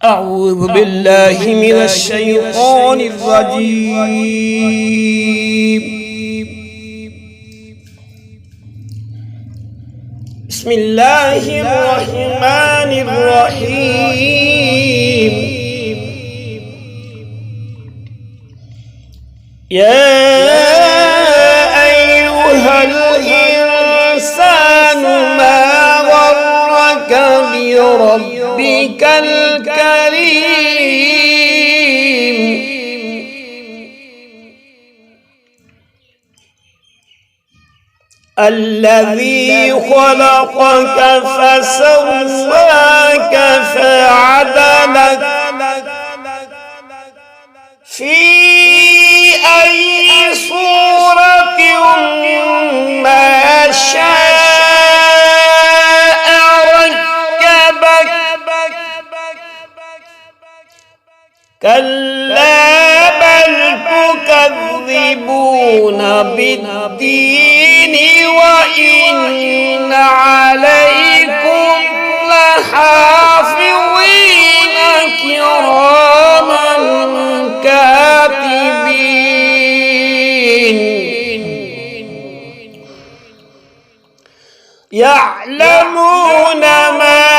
أعوذ بالله من الشيطان الرجيم. بسم الله الرحمن الرحيم. يا أيها الإنسان ما غرك بربك الكريم الذي خلقك فسواك فعدلك في أي صورة ما شاء ركبك. كلا بل تكذبون بالدين وإن عليكم لحافظين كراما كاتبين يعلمون ما